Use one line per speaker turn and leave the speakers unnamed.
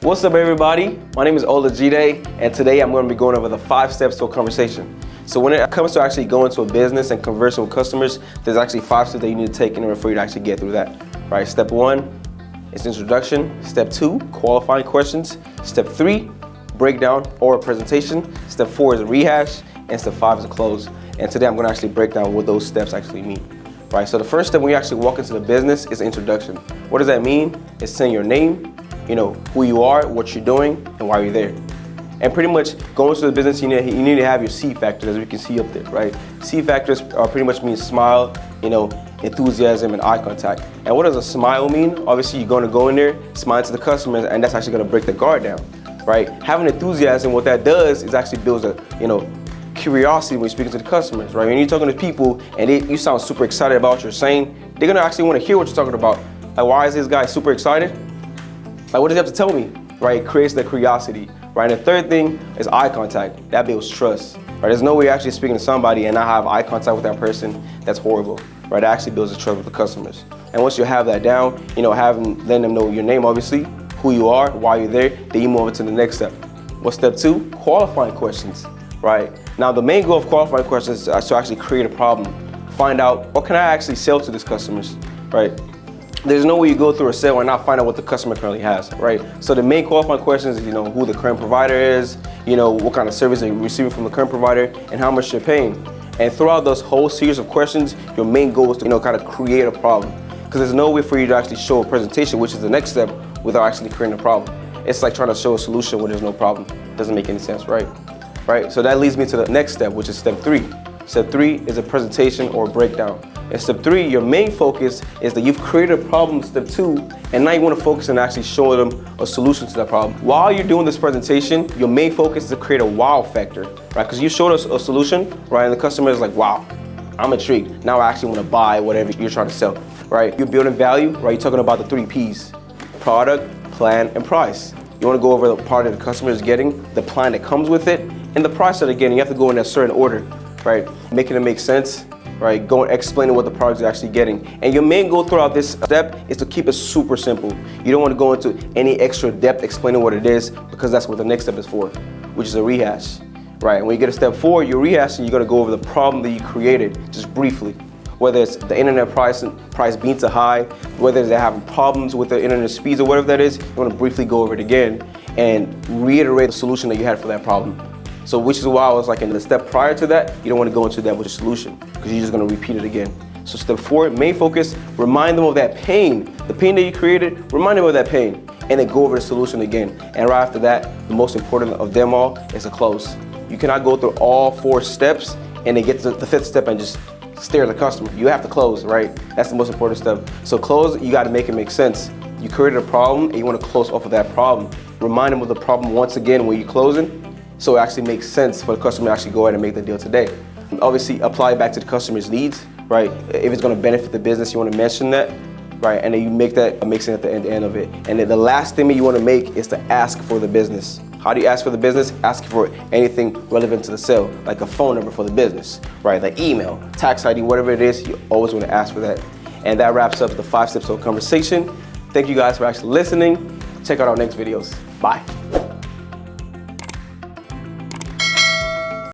What's up, everybody? My name is Olajide, and today I'm going to be going over the 5 steps to a conversation. So when it comes to actually going to a business and conversing with customers, there's actually 5 steps that you need to take in order for you to actually get through that. Right? Step 1 is introduction. Step 2, qualifying questions. Step 3, breakdown or presentation. Step 4 is a rehash, and step 5 is a close. And today I'm going to actually break down what those steps actually mean. Right? So the first step when you actually walk into the business is introduction. What does that mean? It's saying your name, who you are, what you're doing, and why you're there. And pretty much going to the business, you need to have your C factors, as we can see up there, right? C factors are pretty much mean smile, enthusiasm, and eye contact. And what does a smile mean? Obviously, you're going to go in there, smile to the customers, and that's actually going to break the guard down, right? Having enthusiasm, what that does is actually builds a, curiosity when you're speaking to the customers, right? When you're talking to people and you sound super excited about what you're saying, they're going to actually want to hear what you're talking about. Like, why is this guy super excited? Like, what does he have to tell me? Right? It creates the curiosity. Right? And the third thing is eye contact. That builds trust. Right? There's no way you're actually speaking to somebody and not have eye contact with that person. That's horrible. Right? That actually builds a trust with the customers. And once you have that down, letting them know your name, obviously, who you are, why you're there, then you move over to the next step. What's step 2? Qualifying questions. Right? Now, the main goal of qualifying questions is to actually create a problem. Find out, what can I actually sell to these customers? Right? There's no way you go through a sale and not find out what the customer currently has, right? So the main qualifying questions is, who the current provider is, what kind of service they're receiving from the current provider, and how much they're paying. And throughout those whole series of questions, your main goal is to, kind of create a problem. Because there's no way for you to actually show a presentation, which is the next step, without actually creating a problem. It's like trying to show a solution when there's no problem. It doesn't make any sense, right? Right? So that leads me to the next step, which is step 3. Step 3 is a presentation or a breakdown. And step 3, your main focus is that you've created a problem in step 2, and now you want to focus on actually showing them a solution to that problem. While you're doing this presentation, your main focus is to create a wow factor, right? Because you showed us a solution, right? And the customer is like, wow, I'm intrigued. Now I actually want to buy whatever you're trying to sell, right? You're building value, right? You're talking about the 3 Ps: product, plan, and price. You want to go over the part that the customer is getting, the plan that comes with it, and the price that they're getting. You have to go in a certain order, right? Making it make sense. Right, go and explaining what the product is actually getting. And your main goal throughout this step is to keep it super simple. You don't want to go into any extra depth explaining what it is, because that's what the next step is for, which is a rehash. Right, and when you get to step 4, you're rehashing, you're going to go over the problem that you created, just briefly. Whether it's the internet price being too high, whether they're having problems with the internet speeds or whatever that is, you want to briefly go over it again and reiterate the solution that you had for that problem. So which is why I was like, in the step prior to that, you don't want to go into that with a solution, because you're just going to repeat it again. So step 4, main focus, remind them of that pain. The pain that you created, remind them of that pain, and then go over the solution again. And right after that, the most important of them all is a close. You cannot go through all 4 steps and then get to the 5th step and just stare at the customer. You have to close, right? That's the most important step. So close, you got to make it make sense. You created a problem and you want to close off of that problem. Remind them of the problem once again when you're closing, so it actually makes sense for the customer to actually go ahead and make the deal today. Obviously, apply it back to the customer's needs, right? If it's going to benefit the business, you want to mention that, right? And then you make that make sense at the end of it. And then the last thing that you want to make is to ask for the business. How do you ask for the business? Ask for anything relevant to the sale, like a phone number for the business, right? Like email, tax ID, whatever it is, you always want to ask for that. And that wraps up the 5 steps to a conversation. Thank you guys for actually listening. Check out our next videos. Bye.